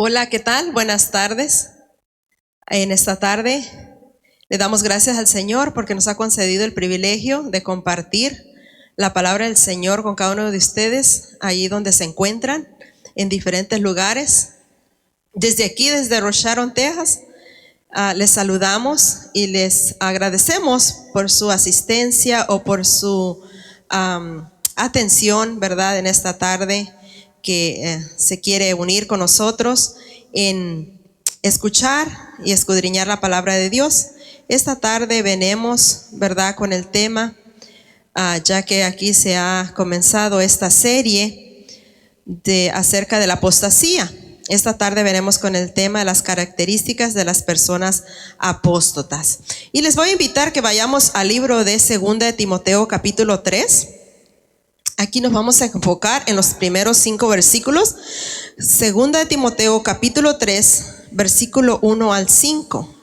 Hola, ¿qué tal? Buenas tardes. En esta tarde le damos gracias al Señor porque nos ha concedido el privilegio de compartir la palabra del Señor con cada uno de ustedes, allí donde se encuentran, en diferentes lugares. Desde aquí, desde Rock Sharon, Texas, les saludamos y les agradecemos por su asistencia o por su atención, ¿verdad?, en esta tarde que se quiere unir con nosotros en escuchar y escudriñar la palabra de Dios. Esta tarde venimos, ¿verdad?, con el tema, ya que aquí se ha comenzado esta serie acerca de la apostasía. Esta tarde veremos con el tema de las características de las personas apóstatas. Y les voy a invitar que vayamos al libro de 2 de Timoteo capítulo 3. Aquí nos vamos a enfocar en los primeros 5 versículos. 2 de Timoteo capítulo 3, versículo 1 al 5.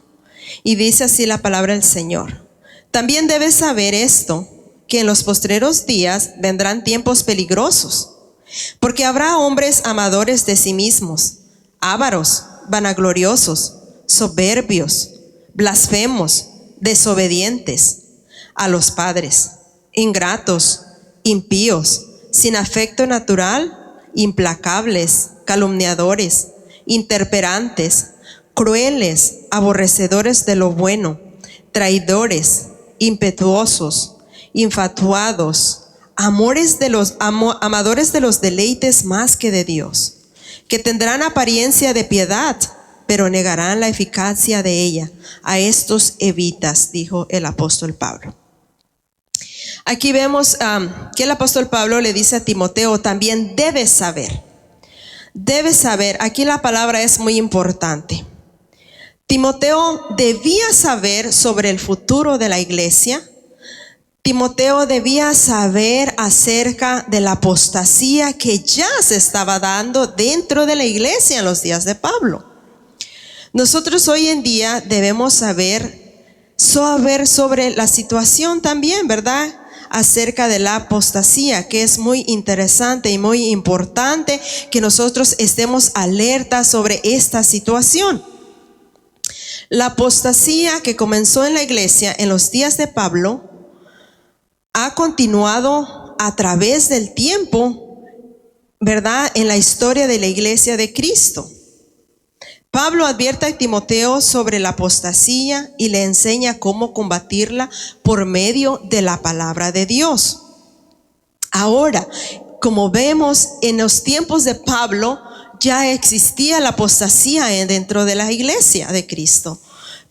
Y dice así la palabra del Señor. También debes saber esto, que en los postreros días vendrán tiempos peligrosos. Porque habrá hombres amadores de sí mismos, ávaros, vanagloriosos, soberbios, blasfemos, desobedientes a los padres, ingratos, impíos, sin afecto natural, implacables, calumniadores, interperantes, crueles, aborrecedores de lo bueno, traidores, impetuosos, infatuados, amadores de los deleites más que de Dios, que tendrán apariencia de piedad, pero negarán la eficacia de ella. A estos evitas, dijo el apóstol Pablo. Aquí vemos que el apóstol Pablo le dice a Timoteo, también debes saber. Debes saber, aquí la palabra es muy importante. Timoteo debía saber sobre el futuro de la iglesia. Timoteo debía saber acerca de la apostasía que ya se estaba dando dentro de la iglesia en los días de Pablo. Nosotros hoy en día debemos saber sobre la situación también, ¿verdad?, acerca de la apostasía, que es muy interesante y muy importante que nosotros estemos alertas sobre esta situación. La apostasía que comenzó en la iglesia en los días de Pablo ha continuado a través del tiempo, ¿verdad?, en la historia de la iglesia de Cristo. Pablo advierte a Timoteo sobre la apostasía y le enseña cómo combatirla por medio de la palabra de Dios. Ahora, como vemos en los tiempos de Pablo, ya existía la apostasía dentro de la iglesia de Cristo,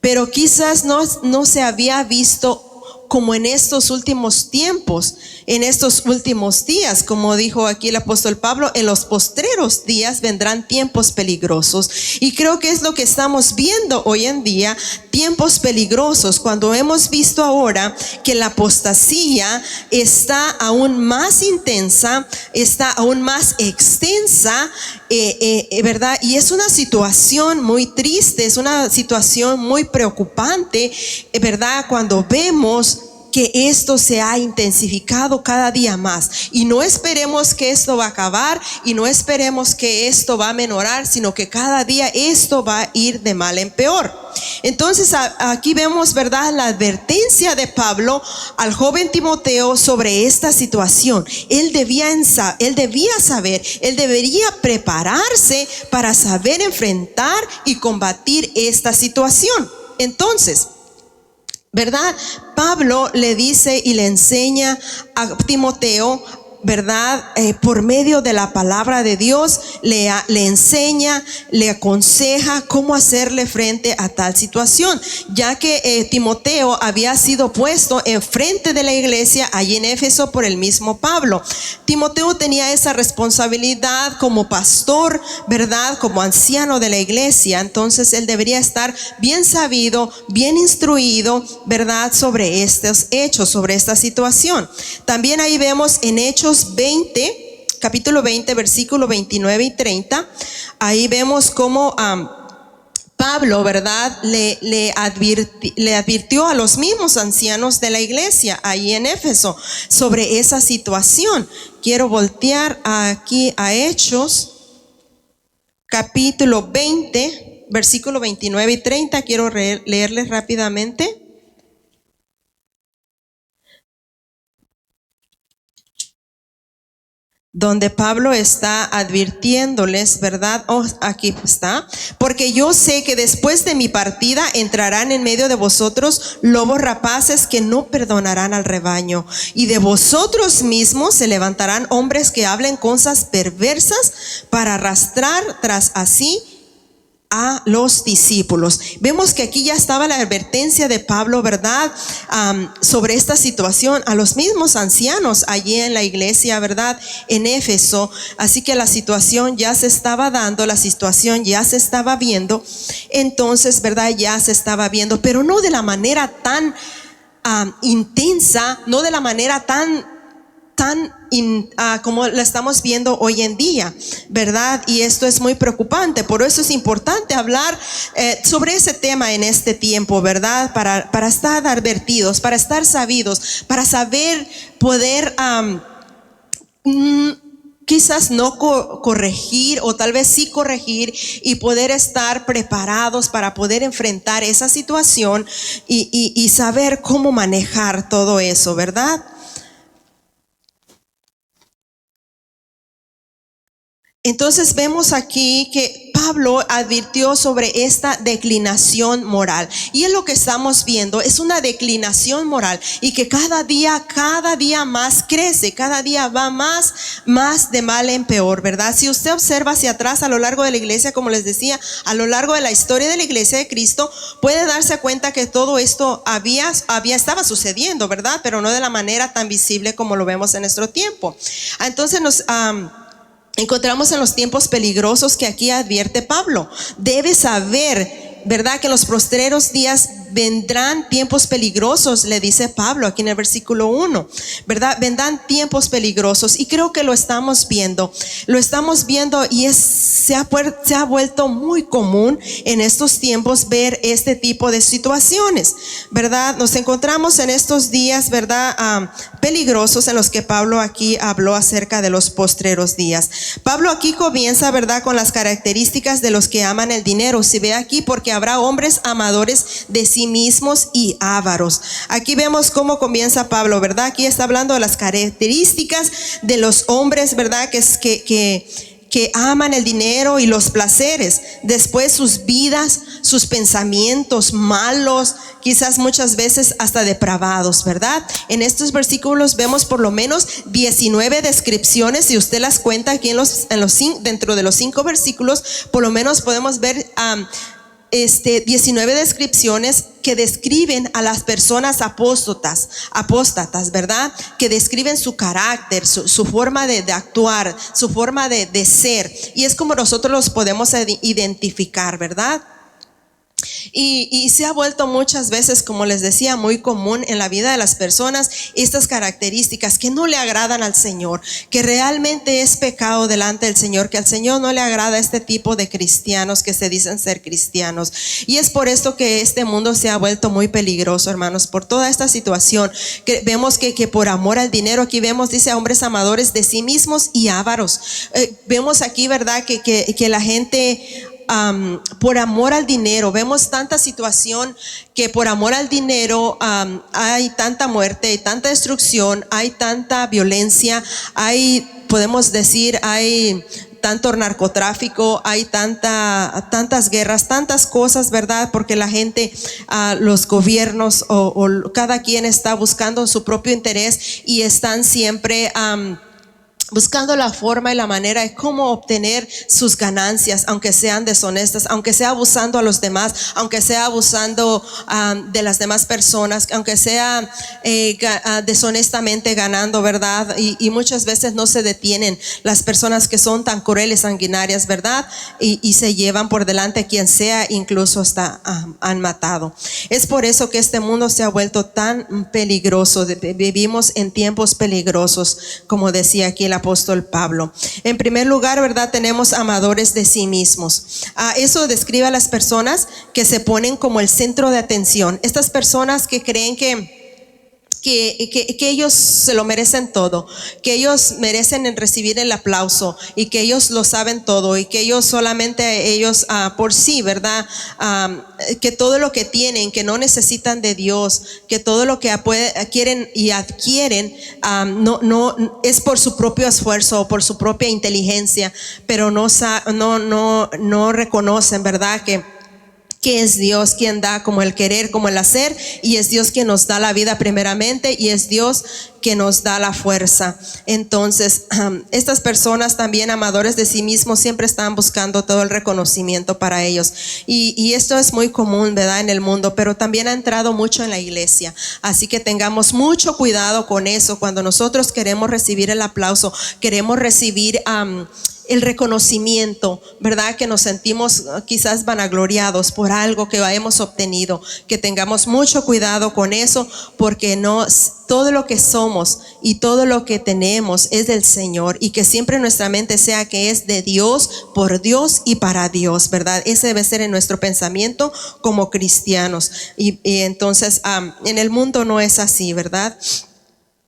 pero quizás no se había visto como en estos últimos tiempos, en estos últimos días, como dijo aquí el apóstol Pablo, en los postreros días vendrán tiempos peligrosos. Y creo que es lo que estamos viendo hoy en día, tiempos peligrosos, cuando hemos visto ahora que la apostasía está aún más intensa, está aún más extensa, ¿verdad? Y es una situación muy triste, es una situación muy preocupante, ¿verdad?, cuando vemos que esto se ha intensificado cada día más. Y no esperemos que esto va a acabar y no esperemos que esto va a menorar, sino que cada día esto va a ir de mal en peor. Entonces aquí vemos, ¿verdad?, la advertencia de Pablo al joven Timoteo sobre esta situación. Él debería saber, él debería prepararse para saber enfrentar y combatir esta situación. Entonces, ¿verdad?, Pablo le dice y le enseña a Timoteo, ¿verdad?, por medio de la palabra de Dios, le enseña, le aconseja cómo hacerle frente a tal situación, ya que Timoteo había sido puesto enfrente de la iglesia allí en Éfeso por el mismo Pablo. Timoteo tenía esa responsabilidad como pastor, ¿verdad?, como anciano de la iglesia. Entonces él debería estar bien sabido, bien instruido, ¿verdad?, sobre estos hechos, sobre esta situación. También ahí vemos en Hechos 20, capítulo 20, versículo 29 y 30, ahí vemos cómo Pablo, ¿verdad?, le advirtió a los mismos ancianos de la iglesia ahí en Éfeso sobre esa situación. Quiero voltear aquí a Hechos capítulo 20, versículo 29 y 30. Quiero leerles rápidamente. Donde Pablo está advirtiéndoles, ¿verdad? Aquí está. Porque yo sé que después de mi partida entrarán en medio de vosotros lobos rapaces que no perdonarán al rebaño. Y de vosotros mismos se levantarán hombres que hablen cosas perversas para arrastrar tras así a los discípulos. Vemos que aquí ya estaba la advertencia de Pablo, ¿verdad? Sobre esta situación a los mismos ancianos allí en la iglesia, ¿verdad? En Éfeso. Así que la situación ya se estaba dando, la situación ya se estaba viendo. Entonces, ¿verdad? Ya se estaba viendo, pero no de la manera tan intensa, no de la manera tan como la estamos viendo hoy en día, ¿verdad? Y esto es muy preocupante. Por eso es importante hablar sobre ese tema en este tiempo, ¿verdad? Para estar advertidos, para estar sabidos, para saber poder quizás no corregir, o tal vez sí corregir, y poder estar preparados para poder enfrentar esa situación y saber cómo manejar todo eso, ¿verdad? Entonces vemos aquí que Pablo advirtió sobre esta declinación moral, y es lo que estamos viendo, es una declinación moral, y que cada día más crece, cada día va más de mal en peor, ¿verdad? Si usted observa hacia atrás a lo largo de la iglesia, como les decía, a lo largo de la historia de la iglesia de Cristo, puede darse cuenta que todo esto estaba sucediendo, ¿verdad? Pero no de la manera tan visible como lo vemos en nuestro tiempo. Entonces encontramos en los tiempos peligrosos que aquí advierte Pablo. Debes saber, ¿verdad?, que en los postreros días vendrán tiempos peligrosos, le dice Pablo aquí en el versículo 1, ¿verdad? Vendrán tiempos peligrosos, y creo que lo estamos viendo y se ha vuelto muy común en estos tiempos ver este tipo de situaciones, ¿verdad? Nos encontramos en estos días, ¿verdad?, peligrosos, en los que Pablo aquí habló acerca de los postreros días. Pablo aquí comienza, ¿verdad?, con las características de los que aman el dinero. Si ve aquí, porque habrá hombres amadores de sí mismos y ávaros. Aquí vemos cómo comienza Pablo, ¿verdad? Aquí está hablando de las características de los hombres, ¿verdad?, que aman el dinero y los placeres. Después sus vidas, sus pensamientos malos, quizás muchas veces hasta depravados, ¿verdad? En estos versículos vemos por lo menos 19 descripciones. Si usted las cuenta aquí dentro de los 5 versículos, por lo menos podemos ver 19 descripciones que describen a las personas apóstatas, ¿verdad? Que describen su carácter, su forma de actuar, su forma de ser. Y es como nosotros los podemos identificar, ¿verdad? Y se ha vuelto muchas veces, como les decía, muy común en la vida de las personas estas características que no le agradan al Señor, que realmente es pecado delante del Señor, que al Señor no le agrada este tipo de cristianos que se dicen ser cristianos. Y es por esto que este mundo se ha vuelto muy peligroso, hermanos, por toda esta situación que vemos que por amor al dinero, aquí vemos, dice, hombres amadores de sí mismos y ávaros. Vemos aquí, ¿verdad?, que la gente por amor al dinero, vemos tanta situación que por amor al dinero hay tanta muerte, hay tanta destrucción, hay tanta violencia, podemos decir, hay tanto narcotráfico, hay tantas guerras, tantas cosas, ¿verdad? Porque la gente, los gobiernos o cada quien está buscando su propio interés, y están siempre buscando la forma y la manera de cómo obtener sus ganancias, aunque sean deshonestas, aunque sea abusando a los demás, aunque sea abusando de las demás personas, aunque sea deshonestamente ganando, ¿verdad? Y muchas veces no se detienen las personas que son tan crueles, sanguinarias, ¿verdad? Y se llevan por delante a quien sea, incluso hasta han matado. Es por eso que este mundo se ha vuelto tan peligroso. Vivimos en tiempos peligrosos, como decía aquí el apóstol Pablo. En primer lugar, ¿verdad?, tenemos amadores de sí mismos. Eso describe a las personas que se ponen como el centro de atención. Estas personas que creen que que ellos se lo merecen todo, que ellos merecen en recibir el aplauso y que ellos lo saben todo y que ellos solamente ellos por sí, ¿verdad? Que todo lo que tienen, que no necesitan de Dios, que todo lo que quieren y adquieren no es por su propio esfuerzo o por su propia inteligencia, pero no reconocen, ¿verdad? Que es Dios quien da como el querer, como el hacer, y es Dios quien nos da la vida primeramente, y es Dios que nos da la fuerza. Entonces, estas personas también amadores de sí mismos siempre están buscando todo el reconocimiento para ellos. Y esto es muy común, ¿verdad? En el mundo, pero también ha entrado mucho en la iglesia. Así que tengamos mucho cuidado con eso. Cuando nosotros queremos recibir el aplauso, queremos recibir el reconocimiento, ¿verdad? Que nos sentimos quizás vanagloriados por algo que hemos obtenido, que tengamos mucho cuidado con eso, porque todo lo que somos y todo lo que tenemos es del Señor, y que siempre nuestra mente sea que es de Dios, por Dios y para Dios, ¿verdad? Ese debe ser en nuestro pensamiento como cristianos. Y entonces en el mundo no es así, ¿verdad?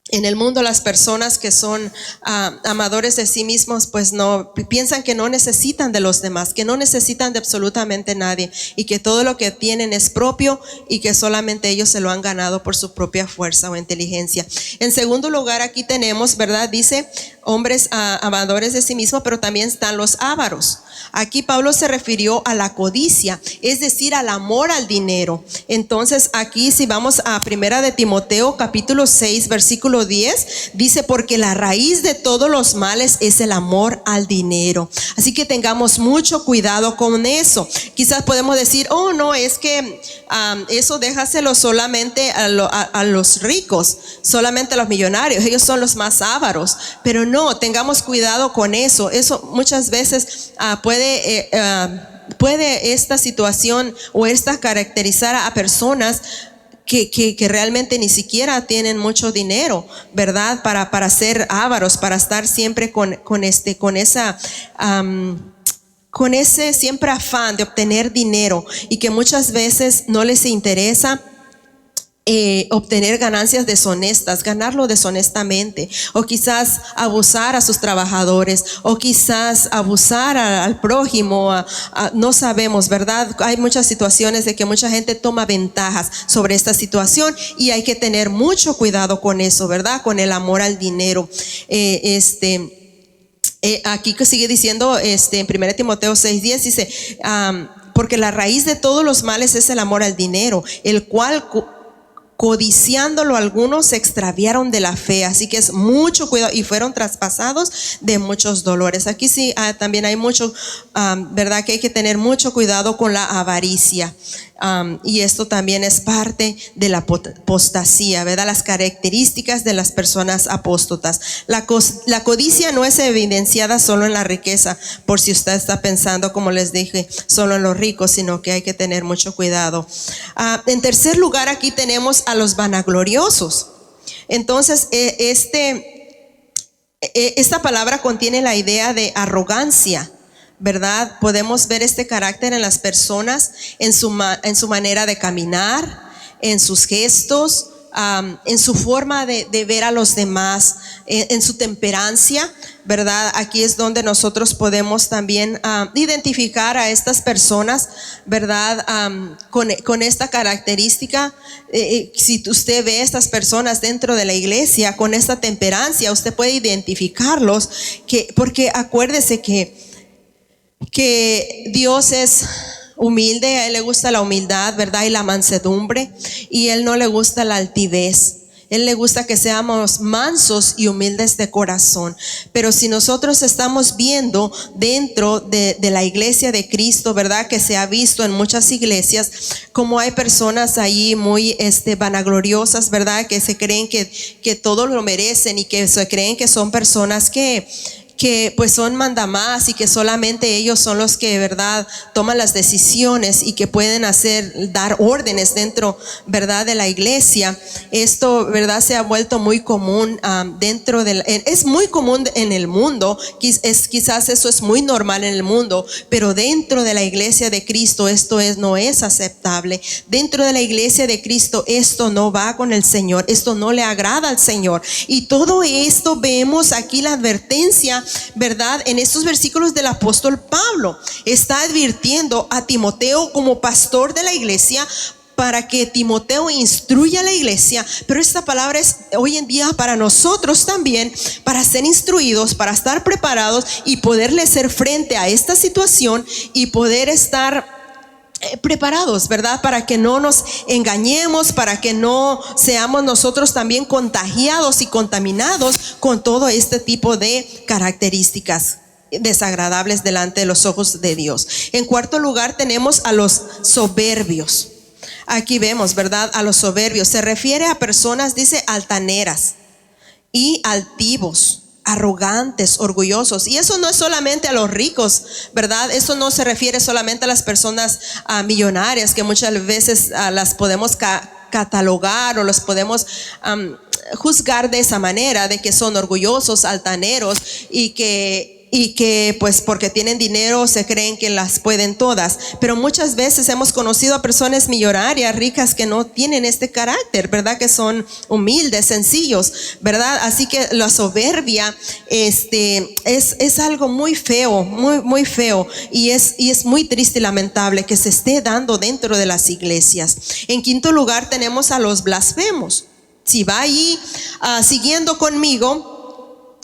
En el mundo las personas que son amadores de sí mismos pues no piensan que no necesitan de los demás, que no necesitan de absolutamente nadie, y que todo lo que tienen es propio y que solamente ellos se lo han ganado por su propia fuerza o inteligencia. En segundo lugar, aquí tenemos, ¿verdad? Dice hombres amadores de sí mismos, pero también están los ávaros. Aquí Pablo se refirió a la codicia, es decir, al amor al dinero. Entonces aquí, si vamos a Primera de Timoteo capítulo 6 versículo 10, dice: porque la raíz de todos los males es el amor al dinero. Así que tengamos mucho cuidado con eso. Quizás podemos decir: oh no, es que eso déjaselo solamente a los ricos, solamente a los millonarios, ellos son los más ávaros. Pero no, tengamos cuidado con eso. Eso muchas veces puede esta situación o esta caracterizar a personas que realmente ni siquiera tienen mucho dinero, ¿verdad? Para ser ávaros, para estar siempre con ese siempre afán de obtener dinero, y que muchas veces no les interesa obtener ganancias deshonestas, ganarlo deshonestamente, o quizás abusar a sus trabajadores, o quizás abusar al prójimo, no sabemos, ¿verdad? Hay muchas situaciones de que mucha gente toma ventajas sobre esta situación, y hay que tener mucho cuidado con eso, ¿verdad? Con el amor al dinero. Aquí que sigue diciendo en 1 Timoteo 6:10 dice: porque la raíz de todos los males es el amor al dinero, el cual codiciándolo algunos se extraviaron de la fe. Así que es mucho cuidado, y fueron traspasados de muchos dolores. Aquí sí también hay mucho, ¿verdad? Que hay que tener mucho cuidado con la avaricia. Y esto también es parte de la apostasía, ¿verdad? Las características de las personas apóstatas. La codicia no es evidenciada solo en la riqueza, por si usted está pensando, como les dije, solo en los ricos, sino que hay que tener mucho cuidado. En tercer lugar, aquí tenemos a los vanagloriosos. Entonces, esta palabra contiene la idea de arrogancia, ¿verdad? Podemos ver este carácter en las personas, en su manera de caminar, en sus gestos, en su forma de ver a los demás, en su temperancia, ¿verdad? Aquí es donde nosotros podemos también identificar a estas personas, ¿verdad? Con esta característica. Si usted ve a estas personas dentro de la iglesia con esta temperancia, usted puede identificarlos, porque acuérdese que Dios es humilde, a Él le gusta la humildad, ¿verdad? Y la mansedumbre, y Él no le gusta la altivez. Él le gusta que seamos mansos y humildes de corazón. Pero si nosotros estamos viendo dentro de la iglesia de Cristo, ¿verdad? Que se ha visto en muchas iglesias como hay personas ahí muy vanagloriosas, ¿verdad? Que se creen que todo lo merecen, y que se creen que son personas que que pues son mandamás y que solamente ellos son los que, ¿verdad?, toman las decisiones y que pueden dar órdenes dentro, ¿verdad?, de la iglesia. Esto, ¿verdad?, se ha vuelto muy común dentro es muy común en el mundo, quizás eso es muy normal en el mundo, pero dentro de la iglesia de Cristo esto no es aceptable. Dentro de la iglesia de Cristo esto no va con el Señor, esto no le agrada al Señor. Y todo esto vemos aquí la advertencia, ¿verdad?, en estos versículos del apóstol Pablo. Está advirtiendo a Timoteo como pastor de la iglesia para que Timoteo instruya a la iglesia, pero esta palabra es hoy en día para nosotros también, para ser instruidos, para estar preparados y poderle hacer frente a esta situación y poder estar preparados, ¿verdad?, para que no nos engañemos, para que no seamos nosotros también contagiados y contaminados con todo este tipo de características desagradables delante de los ojos de Dios. En cuarto lugar tenemos a los soberbios. Aquí vemos, ¿verdad?, a los soberbios. Se refiere a personas, dice, altaneras y altivos, arrogantes, orgullosos. Y eso no es solamente a los ricos, ¿verdad? Eso no se refiere solamente a las personas millonarias, que muchas veces las podemos catalogar o los podemos juzgar de esa manera, de que son orgullosos, altaneros y que pues porque tienen dinero se creen que las pueden todas. Pero muchas veces hemos conocido a personas millonarias, ricas, que no tienen este carácter, ¿verdad?, que son humildes, sencillos, ¿verdad? Así que la soberbia es algo muy feo, muy, muy feo, y es muy triste y lamentable que se esté dando dentro de las iglesias. En quinto lugar tenemos a los blasfemos. Si va ahí siguiendo conmigo,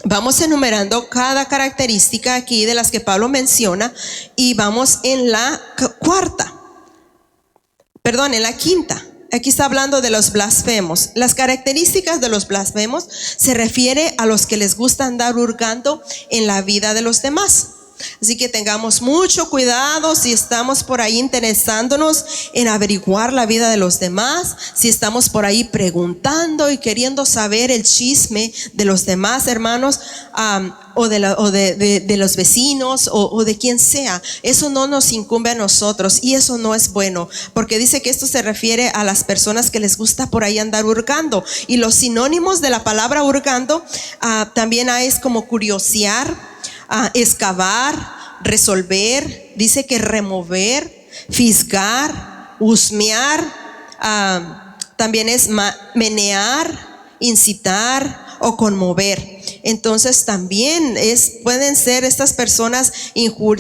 vamos enumerando cada característica aquí de las que Pablo menciona y vamos en la quinta. Aquí está hablando de los blasfemos. Las características de los blasfemos se refiere a los que les gusta andar hurgando en la vida de los demás. Así que tengamos mucho cuidado si estamos por ahí interesándonos en averiguar la vida de los demás, si estamos por ahí preguntando y queriendo saber el chisme de los demás hermanos, o de los vecinos o de quien sea. Eso no nos incumbe a nosotros y eso no es bueno, porque dice que esto se refiere a las personas que les gusta por ahí andar hurgando. Y los sinónimos de la palabra hurgando también es como curiosear, excavar, resolver, dice que remover, fisgar, husmear, también es menear, incitar o conmover. Entonces también pueden ser estas personas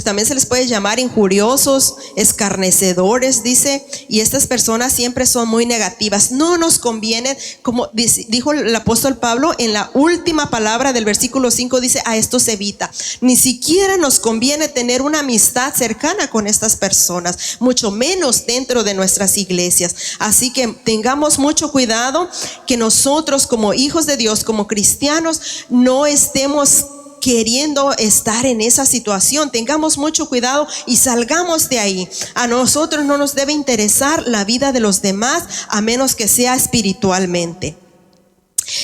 también se les puede llamar injuriosos, escarnecedores, dice, y estas personas siempre son muy negativas. No nos conviene, como dijo el apóstol Pablo en la última palabra del versículo 5, dice, a esto se evita. Ni siquiera nos conviene tener una amistad cercana con estas personas, mucho menos dentro de nuestras iglesias. Así que tengamos mucho cuidado que nosotros como hijos de Dios, como cristianos, no estemos queriendo estar en esa situación. Tengamos mucho cuidado y salgamos de ahí. A nosotros no nos debe interesar la vida de los demás a menos que sea espiritualmente.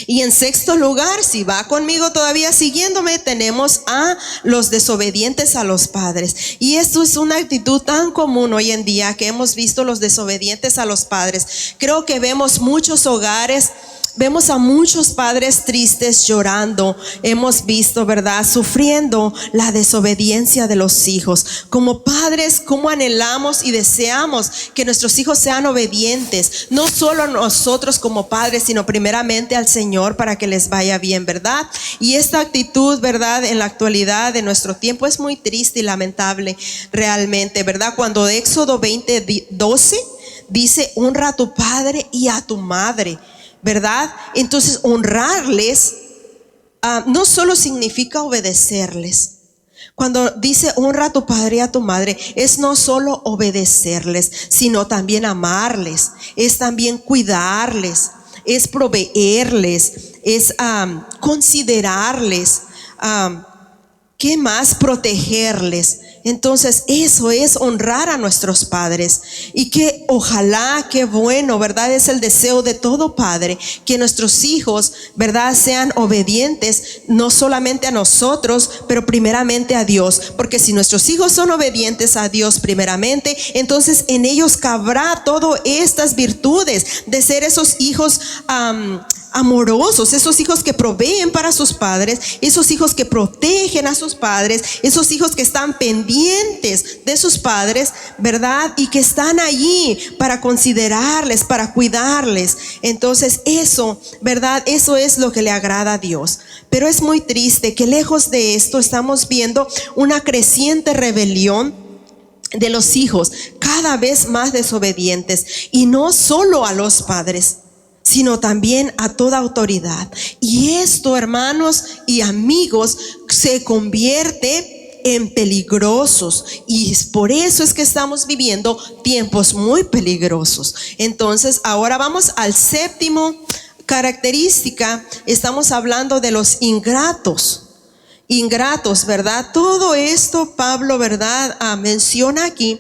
Y en sexto lugar, si va conmigo todavía siguiéndome, tenemos a los desobedientes a los padres. Y esto es una actitud tan común hoy en día que hemos visto los desobedientes a los padres. Creo que vemos muchos hogares. Vemos a muchos padres tristes llorando. Hemos visto, ¿verdad?, sufriendo la desobediencia de los hijos. Como padres, ¿cómo anhelamos y deseamos que nuestros hijos sean obedientes? No solo nosotros como padres, sino primeramente al Señor para que les vaya bien, ¿verdad? Y esta actitud, ¿verdad?, en la actualidad de nuestro tiempo es muy triste y lamentable realmente, ¿verdad? Cuando Éxodo 20:12 dice, honra a tu padre y a tu madre, ¿verdad? Entonces honrarles no solo significa obedecerles. Cuando dice honra a tu padre y a tu madre, es no solo obedecerles, sino también amarles, es también cuidarles, es proveerles, es considerarles, ¿qué más? Protegerles. Entonces eso es honrar a nuestros padres, y que ojalá, qué bueno, ¿verdad? Es el deseo de todo padre que nuestros hijos, ¿verdad?, sean obedientes, no solamente a nosotros, pero primeramente a Dios, porque si nuestros hijos son obedientes a Dios primeramente, entonces en ellos cabrá todas estas virtudes de ser esos hijos amorosos, esos hijos que proveen para sus padres, esos hijos que protegen a sus padres, esos hijos que están pendientes de sus padres, ¿verdad? Y que están allí para considerarles, para cuidarles. Entonces eso, ¿verdad? Eso es lo que le agrada a Dios. Pero es muy triste que lejos de esto estamos viendo una creciente rebelión de los hijos, cada vez más desobedientes, y no solo a los padres, sino también a toda autoridad. Y esto, hermanos y amigos, se convierte en peligrosos, y por eso es que estamos viviendo tiempos muy peligrosos. Entonces ahora vamos al séptimo característica. Estamos hablando de los ingratos, ¿verdad? Todo esto Pablo, ¿verdad?, menciona aquí.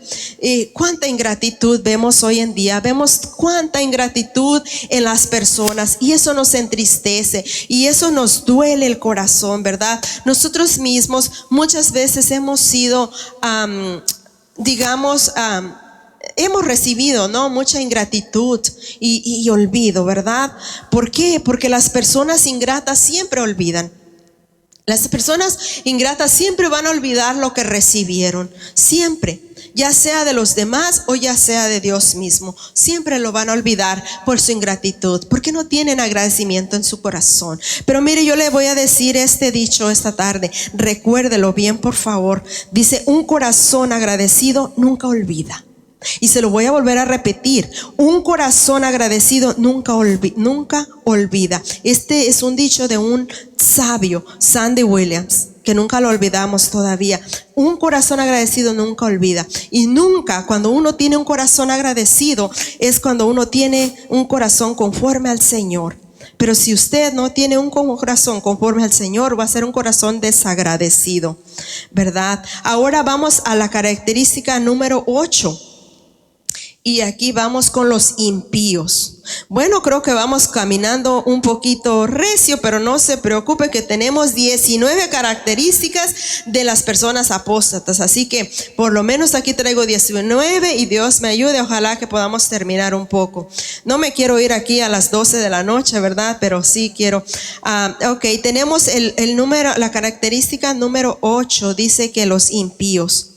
Cuánta ingratitud vemos hoy en día, vemos cuánta ingratitud en las personas, y eso nos entristece y eso nos duele el corazón, ¿verdad? Nosotros mismos muchas veces hemos sido, hemos recibido, ¿no?, mucha ingratitud y olvido, ¿verdad? ¿Por qué? Porque las personas ingratas siempre olvidan. Las personas ingratas siempre van a olvidar lo que recibieron, siempre, ya sea de los demás o ya sea de Dios mismo. Siempre lo van a olvidar por su ingratitud, porque no tienen agradecimiento en su corazón. Pero mire, yo le voy a decir este dicho esta tarde, recuérdelo bien, por favor. Dice: un corazón agradecido nunca olvida. Y se lo voy a volver a repetir: un corazón agradecido nunca olvida. Este es un dicho de un sabio, Sandy Williams, que nunca lo olvidamos todavía. Un corazón agradecido nunca olvida. Y nunca, cuando uno tiene un corazón agradecido, es cuando uno tiene un corazón conforme al Señor. Pero si usted no tiene un corazón conforme al Señor, va a ser un corazón desagradecido, ¿verdad? Ahora vamos a la característica número 8. Y aquí vamos con los impíos. Bueno, creo que vamos caminando un poquito recio, pero no se preocupe que tenemos 19 características de las personas apóstatas. Así que por lo menos aquí traigo 19 y Dios me ayude. Ojalá que podamos terminar un poco. No me quiero ir aquí a las 12 de la noche, ¿verdad? Pero sí quiero. Ok, tenemos el número, la característica número 8, dice que los impíos.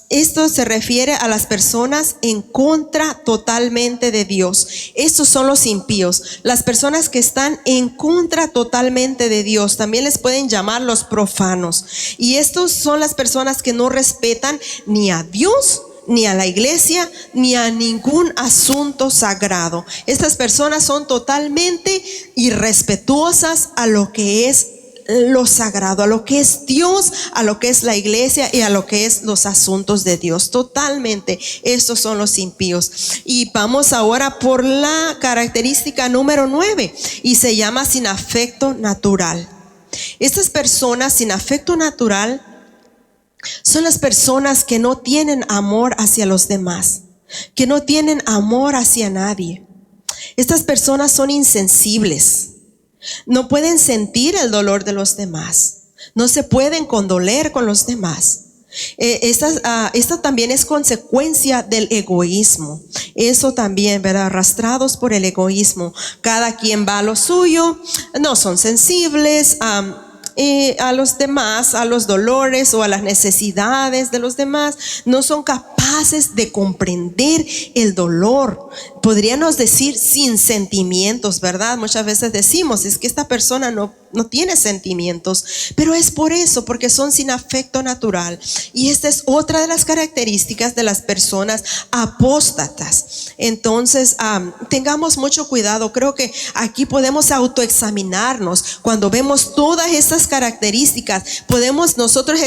Esto se refiere a las personas en contra totalmente de Dios. Estos son los impíos, las personas que están en contra totalmente de Dios. También les pueden llamar los profanos. Y estos son las personas que no respetan ni a Dios, ni a la iglesia, ni a ningún asunto sagrado. Estas personas son totalmente irrespetuosas a lo que es lo sagrado, a lo que es Dios, a lo que es la iglesia y a lo que es los asuntos de Dios. Totalmente, estos son los impíos. Y vamos ahora por la característica número 9, y se llama sin afecto natural. Estas personas sin afecto natural son las personas que no tienen amor hacia los demás, que no tienen amor hacia nadie. Estas personas son insensibles. No pueden sentir el dolor de los demás. No se pueden condoler con los demás. Esta también es consecuencia del egoísmo. Eso también, ¿verdad? Arrastrados por el egoísmo. Cada quien va a lo suyo. No son sensibles a los demás, a los dolores o a las necesidades de los demás. No son capaces de comprender el dolor. Podríamos decir sin sentimientos, ¿verdad? Muchas veces decimos, es que esta persona no tiene sentimientos, pero es por eso, porque son sin afecto natural. Y esta es otra de las características de las personas apóstatas. Entonces, tengamos mucho cuidado. Creo que aquí podemos autoexaminarnos. Cuando vemos todas estas características, podemos nosotros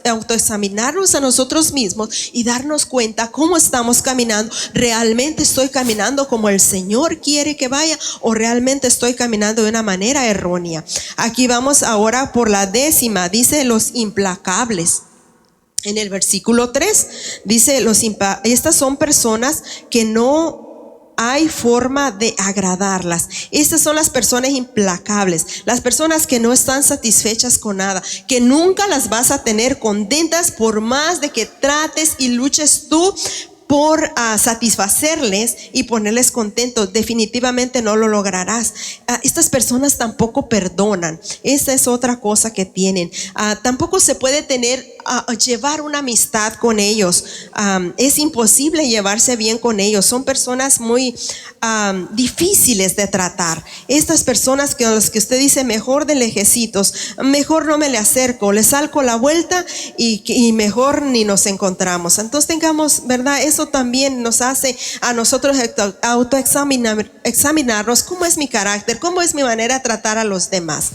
autoexaminarnos a nosotros mismos y darnos cuenta cómo estamos caminando. ¿Realmente estoy caminando como el Señor quiere que vaya, o realmente estoy caminando de una manera errónea? Aquí vamos ahora por la 10ª, dice los implacables. En el versículo 3 dice, estas son personas que no hay forma de agradarlas. Estas son las personas implacables, las personas que no están satisfechas con nada, que nunca las vas a tener contentas por más de que trates y luches tú por satisfacerles y ponerles contentos. Definitivamente no lo lograrás. Estas personas tampoco perdonan. Esa es otra cosa que tienen. Tampoco se puede llevar una amistad con ellos. Es imposible llevarse bien con ellos. Son personas muy difíciles de tratar. Estas personas que a los que usted dice mejor de lejecitos, mejor no me le acerco, le salgo la vuelta y mejor ni nos encontramos. Entonces tengamos, ¿verdad? Eso también nos hace a nosotros autoexaminarnos. ¿Cómo es mi carácter? ¿Cómo es mi manera de tratar a los demás?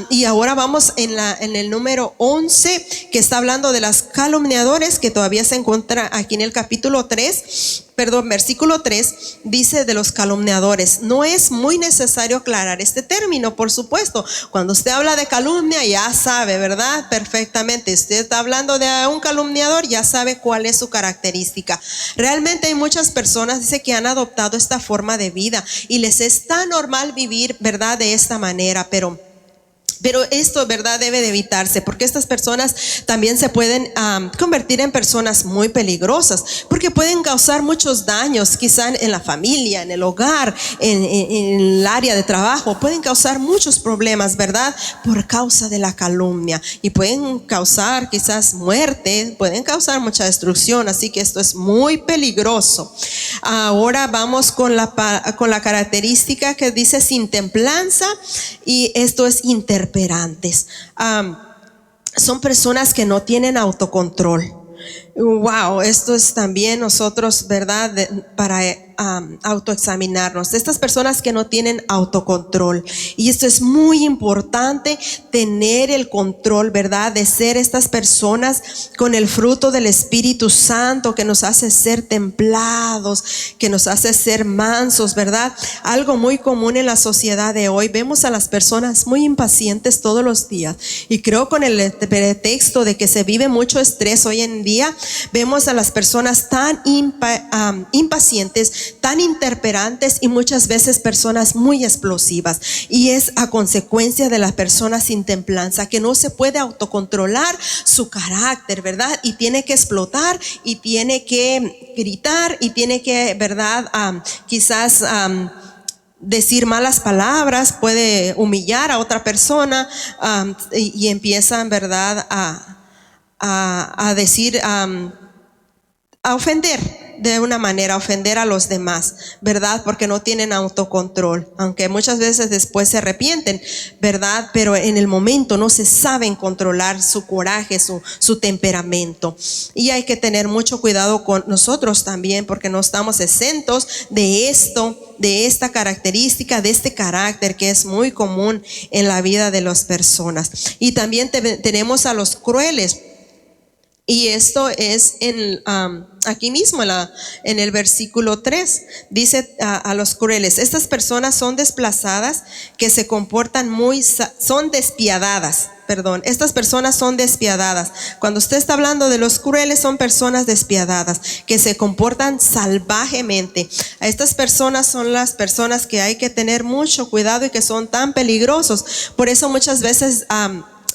Y ahora vamos en el número 11, que está hablando de los calumniadores, que todavía se encuentra aquí en el capítulo 3. Versículo 3 dice de los calumniadores. No es muy necesario aclarar este término, por supuesto. Cuando usted habla de calumnia, ya sabe, ¿verdad? Perfectamente. Usted está hablando de un calumniador, ya sabe cuál es su característica. Realmente hay muchas personas, dice, que han adoptado esta forma de vida y les es tan normal vivir, ¿verdad?, de esta manera, pero esto, ¿verdad?, debe de evitarse, porque estas personas también se pueden convertir en personas muy peligrosas, porque pueden causar muchos daños, quizá en la familia, en el hogar, en el área de trabajo. Pueden causar muchos problemas, ¿verdad?, por causa de la calumnia, y pueden causar quizás muerte, pueden causar mucha destrucción. Así que esto es muy peligroso. Ahora vamos con la característica que dice sin templanza, y esto es interperantes. Son personas que no tienen autocontrol. Wow, esto es también nosotros, ¿verdad?, para autoexaminarnos. Estas personas que no tienen autocontrol, y esto es muy importante, tener el control, ¿verdad?, de ser estas personas con el fruto del Espíritu Santo, que nos hace ser templados, que nos hace ser mansos, ¿verdad? Algo muy común en la sociedad de hoy, vemos a las personas muy impacientes todos los días, y creo con el pretexto de que se vive mucho estrés hoy en día, vemos a las personas tan impacientes, tan interperantes, y muchas veces personas muy explosivas, y es a consecuencia de las personas sin templanza, que no se puede autocontrolar su carácter, ¿verdad? Y tiene que explotar, y tiene que gritar, y tiene que, ¿verdad?, quizás decir malas palabras, puede humillar a otra persona, y empiezan, ¿verdad?, a decir, a ofender de una manera, ofender a los demás, ¿verdad? Porque no tienen autocontrol, aunque muchas veces después se arrepienten, ¿verdad? Pero en el momento no se saben controlar su coraje, su temperamento. Y hay que tener mucho cuidado con nosotros también, porque no estamos exentos de esto, de esta característica, de este carácter que es muy común en la vida de las personas. Y también tenemos a los crueles. Y esto es aquí mismo en el versículo 3, dice a los crueles. Estas personas son desplazadas, que se comportan son despiadadas. Estas personas son despiadadas. Cuando usted está hablando de los crueles, son personas despiadadas, que se comportan salvajemente. A estas personas son las personas que hay que tener mucho cuidado y que son tan peligrosos. Por eso muchas veces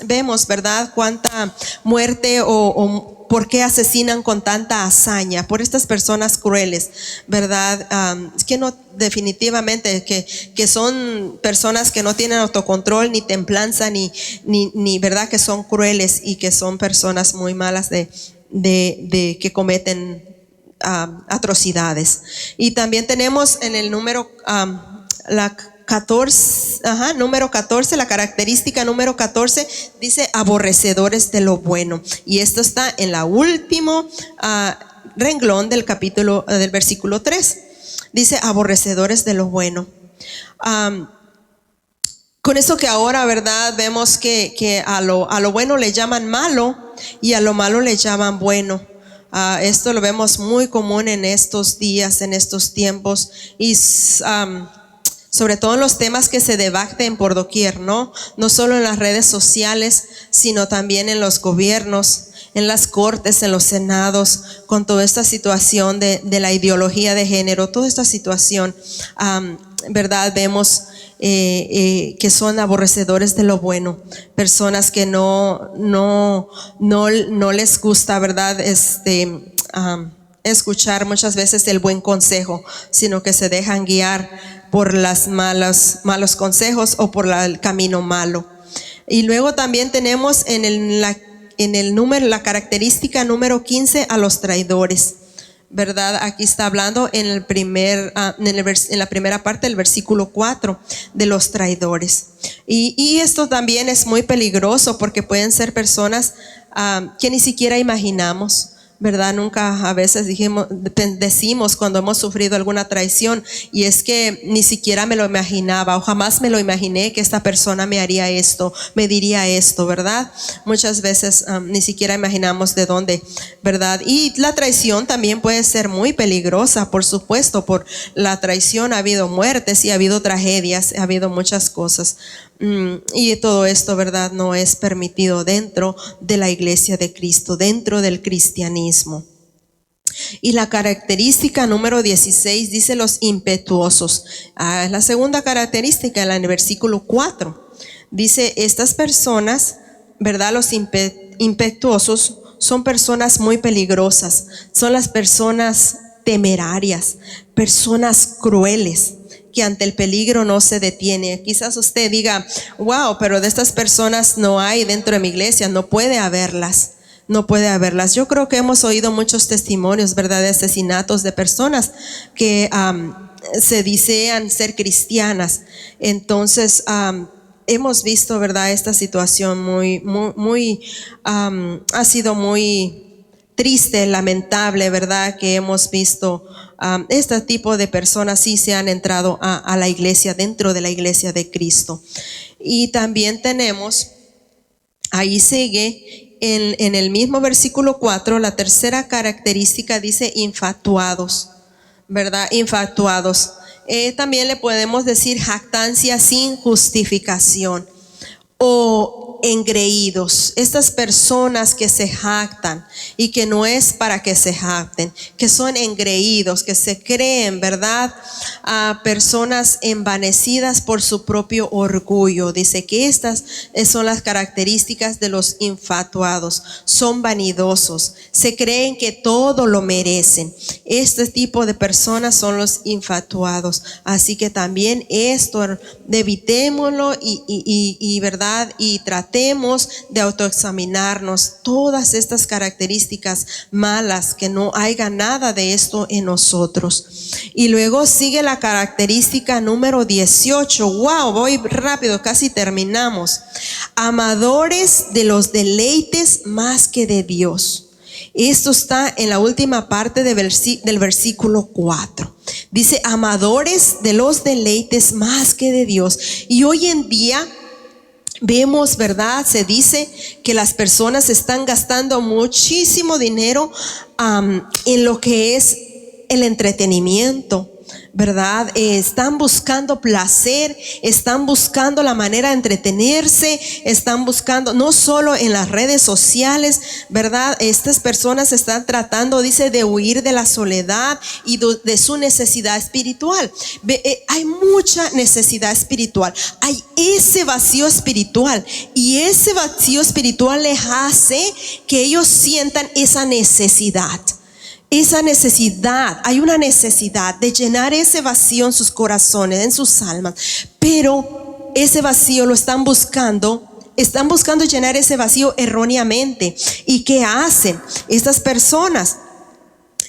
vemos, ¿verdad?, cuánta muerte o por qué asesinan con tanta hazaña, por estas personas crueles, ¿verdad? Es que no, definitivamente, que son personas que no tienen autocontrol, ni templanza, ni ¿verdad?, que son crueles, y que son personas muy malas de que cometen atrocidades. Y también tenemos en el número número 14, la característica número 14 dice aborrecedores de lo bueno, y esto está en la último renglón del versículo 3. Dice aborrecedores de lo bueno. Con eso que ahora, ¿verdad?, vemos que a lo bueno le llaman malo, y a lo malo le llaman bueno. Esto lo vemos muy común en estos días, en estos tiempos, y sobre todo en los temas que se debaten por doquier, no solo en las redes sociales, sino también en los gobiernos, en las cortes, en los senados, con toda esta situación de la ideología de género, toda esta situación, ¿verdad? Vemos que son aborrecedores de lo bueno, personas que no les gusta, ¿verdad? Escuchar muchas veces el buen consejo, sino que se dejan guiar por los malos consejos o por el camino malo. Y luego también tenemos la característica número 15 a los traidores, ¿verdad? Aquí está hablando en la primera parte del versículo 4 de los traidores. Y esto también es muy peligroso porque pueden ser personas que ni siquiera imaginamos, ¿verdad? Nunca a veces decimos cuando hemos sufrido alguna traición, y es que ni siquiera me lo imaginaba o jamás me lo imaginé que esta persona me haría esto, me diría esto, ¿verdad? Muchas veces ni siquiera imaginamos de dónde, ¿verdad? Y la traición también puede ser muy peligrosa, por supuesto. Por la traición ha habido muertes y ha habido tragedias, ha habido muchas cosas. Y todo esto, ¿verdad?, no es permitido dentro de la iglesia de Cristo, dentro del cristianismo. Y la característica número 16 dice los impetuosos. Es la segunda característica en el versículo 4. Dice, estas personas, ¿verdad?, los impetuosos son personas muy peligrosas, son las personas temerarias, personas crueles, que ante el peligro no se detiene. Quizás usted diga, wow, pero de estas personas no hay dentro de mi iglesia, no puede haberlas. No puede haberlas. Yo creo que hemos oído muchos testimonios, ¿verdad?, de asesinatos de personas que se desean ser cristianas. Entonces, hemos visto, ¿verdad?, esta situación ha sido muy triste, lamentable, ¿verdad?, que hemos visto este tipo de personas sí se han entrado a la iglesia, dentro de la iglesia de Cristo. Y también tenemos, ahí sigue, en el mismo versículo 4, la tercera característica dice infatuados, ¿verdad? Infatuados. También le podemos decir jactancia sin justificación o engreídos. Estas personas que se jactan y que no es para que se jacten, que son engreídos, que se creen, ¿verdad?, personas envanecidas por su propio orgullo. Dice que estas son las características de los infatuados. Son vanidosos, se creen que todo lo merecen. Este tipo de personas son los infatuados. Así que también esto evitémoslo y ¿verdad?, y tratemos de autoexaminarnos todas estas características malas, que no haya nada de esto en nosotros. Y luego sigue la característica número 18. Wow, voy rápido, casi terminamos. Amadores de los deleites más que de Dios. Esto está en la última parte del versículo 4. Dice amadores de los deleites más que de Dios. Y hoy en día vemos, ¿verdad?, se dice que las personas están gastando muchísimo dinero en lo que es el entretenimiento, ¿verdad? Están buscando placer, están buscando la manera de entretenerse, están buscando no solo en las redes sociales, ¿verdad? Estas personas están tratando, dice, de huir de la soledad y de su necesidad espiritual. Hay mucha necesidad espiritual, hay ese vacío espiritual, y ese vacío espiritual les hace que ellos sientan esa necesidad. Esa necesidad, hay una necesidad de llenar ese vacío en sus corazones, en sus almas, pero ese vacío lo están buscando llenar ese vacío erróneamente. ¿Y qué hacen estas personas?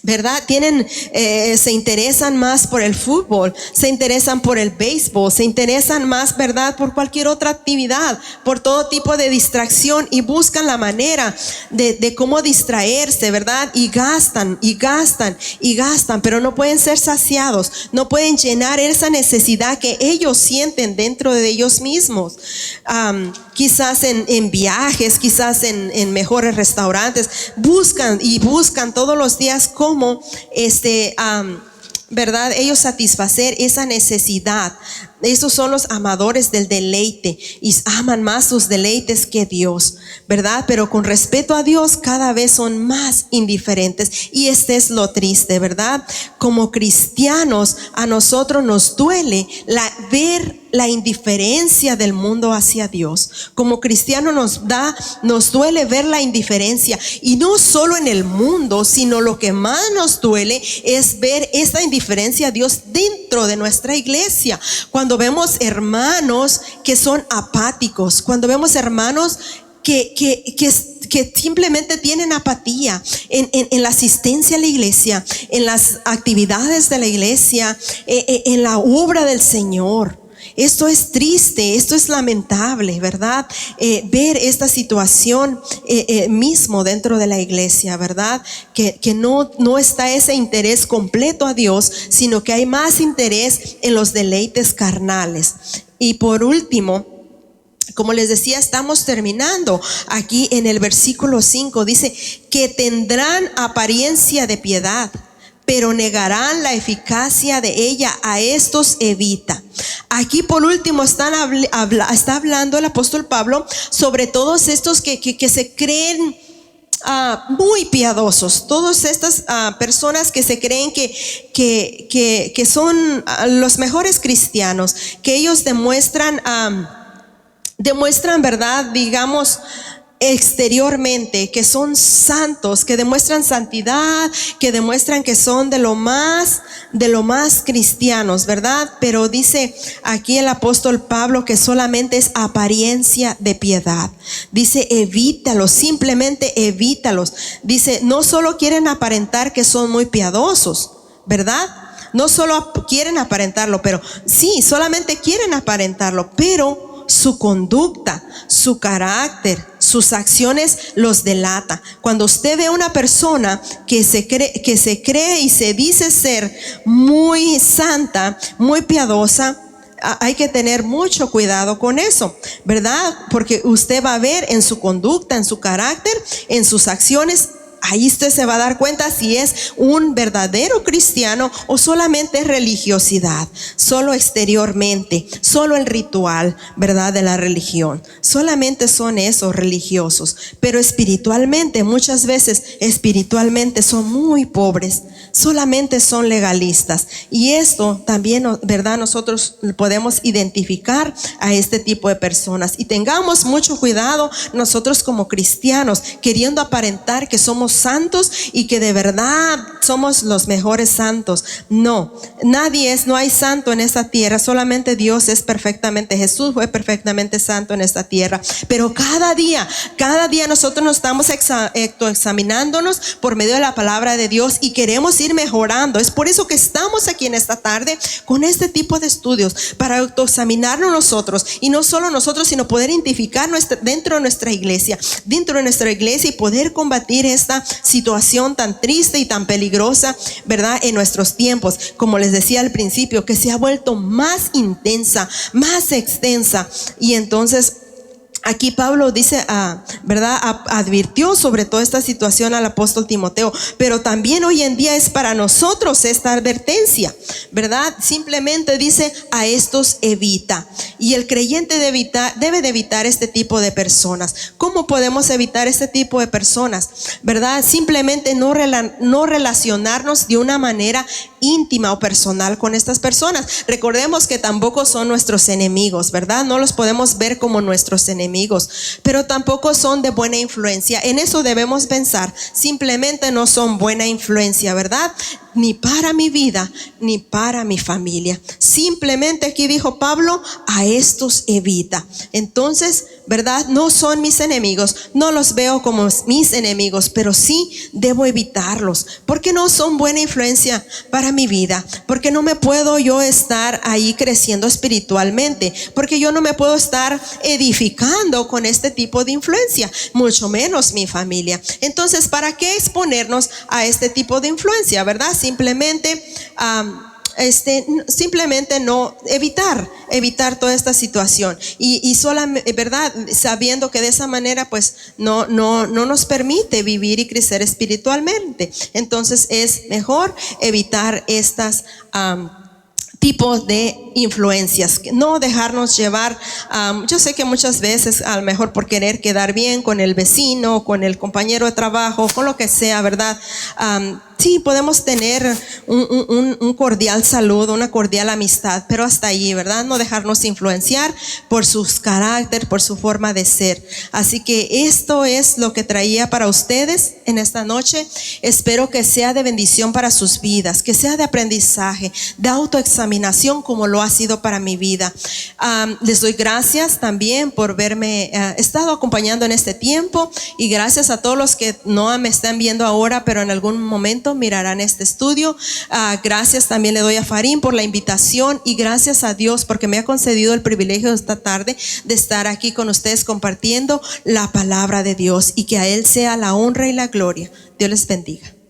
¿Verdad? Se interesan más por el fútbol, se interesan por el béisbol, se interesan más, ¿verdad?, por cualquier otra actividad, por todo tipo de distracción, y buscan la manera de cómo distraerse, ¿verdad? Y gastan, pero no pueden ser saciados, no pueden llenar esa necesidad que ellos sienten dentro de ellos mismos. Quizás en viajes, quizás en mejores restaurantes, buscan todos los días cómo ¿verdad?, ellos satisfacer esa necesidad Esos son los amadores del deleite y aman más sus deleites que Dios, ¿verdad? Pero con respeto a Dios cada vez son más indiferentes, y este es lo triste, ¿verdad? Como cristianos a nosotros nos duele ver la indiferencia del mundo hacia Dios. Como cristiano nos duele ver la indiferencia, y no solo en el mundo, sino lo que más nos duele es ver esta indiferencia a Dios dentro de nuestra iglesia. Cuando vemos hermanos que son apáticos, cuando vemos hermanos que simplemente tienen apatía en la asistencia a la iglesia, en las actividades de la iglesia, en la obra del Señor. Esto es triste, esto es lamentable, ¿verdad? Ver esta situación mismo dentro de la iglesia, ¿verdad? Que no está ese interés completo a Dios, sino que hay más interés en los deleites carnales. Y por último, como les decía, estamos terminando aquí en el versículo 5, dice que tendrán apariencia de piedad, pero negarán la eficacia de ella. A estos evita. Aquí por último está hablando el apóstol Pablo sobre todos estos que se creen muy piadosos, todas estas personas que se creen que son los mejores cristianos, que ellos demuestran, ¿verdad? Digamos, exteriormente, que son santos, que demuestran santidad, que demuestran que son de lo más cristianos, ¿verdad? Pero dice aquí el apóstol Pablo que solamente es apariencia de piedad. Dice, evítalos, simplemente evítalos. Dice, no solo quieren aparentar que son muy piadosos, ¿verdad? No solo quieren aparentarlo, pero sí, solamente quieren aparentarlo, pero su conducta, su carácter, sus acciones los delata. Cuando usted ve a una persona que se cree y se dice ser muy santa, muy piadosa, hay que tener mucho cuidado con eso, ¿verdad? Porque usted va a ver en su conducta, en su carácter, en sus acciones. Ahí usted se va a dar cuenta si es un verdadero cristiano o solamente religiosidad, solo exteriormente, solo el ritual, ¿verdad? De la religión. Solamente son esos religiosos, pero espiritualmente, muchas veces espiritualmente son muy pobres, solamente son legalistas. Y esto también, ¿verdad? Nosotros podemos identificar a este tipo de personas, y tengamos mucho cuidado nosotros como cristianos, queriendo aparentar que somos santos y que de verdad somos los mejores santos. No hay santo en esta tierra, solamente Dios es perfectamente, Jesús fue perfectamente santo en esta tierra. Pero cada día nosotros nos estamos examinándonos por medio de la palabra de Dios y queremos ir mejorando. Es por eso que estamos aquí en esta tarde con este tipo de estudios, para autoexaminarnos nosotros, y no solo nosotros, sino poder identificar dentro de nuestra iglesia y poder combatir esta situación tan triste y tan peligrosa, ¿verdad? En nuestros tiempos, como les decía al principio, que se ha vuelto más intensa, más extensa. Y entonces aquí Pablo dice, ¿verdad? Advirtió sobre toda esta situación al apóstol Timoteo, pero también hoy en día es para nosotros esta advertencia, ¿verdad? Simplemente dice, a estos evita. Y el creyente debe de evitar este tipo de personas. ¿Cómo podemos evitar este tipo de personas? ¿Verdad? Simplemente no relacionarnos de una manera íntima o personal con estas personas. Recordemos que tampoco son nuestros enemigos, ¿verdad? No los podemos ver como nuestros enemigos, pero tampoco son de buena influencia. En eso debemos pensar. Simplemente no son buena influencia, ¿verdad? Ni para mi vida, ni para mi familia. Simplemente aquí dijo Pablo, a estos evita. Entonces, ¿verdad? No son mis enemigos, no los veo como mis enemigos, pero sí debo evitarlos, porque no son buena influencia para mi vida, porque no me puedo yo estar ahí creciendo espiritualmente, porque yo no me puedo estar edificando con este tipo de influencia, mucho menos mi familia. Entonces, ¿para qué exponernos a este tipo de influencia, verdad? Simplemente no evitar toda esta situación y solamente, ¿verdad? Sabiendo que de esa manera pues no nos permite vivir y crecer espiritualmente. Entonces es mejor evitar estas tipos de influencias, no dejarnos llevar. Yo sé que muchas veces, a lo mejor por querer quedar bien con el vecino, con el compañero de trabajo, con lo que sea, ¿verdad? Sí, podemos tener un cordial saludo, una cordial amistad, pero hasta allí, ¿verdad? No dejarnos influenciar por sus carácter, por su forma de ser. Así que esto es lo que traía para ustedes en esta noche. Espero que sea de bendición para sus vidas, que sea de aprendizaje, de autoexaminación, como lo ha sido para mi vida. Les doy gracias también por verme estado acompañando en este tiempo, y gracias a todos los que no me están viendo ahora, pero en algún momento mirarán este estudio. Gracias también le doy a Farín por la invitación, y gracias a Dios porque me ha concedido el privilegio esta tarde de estar aquí con ustedes compartiendo la palabra de Dios, y que a Él sea la honra y la gloria. Dios les bendiga.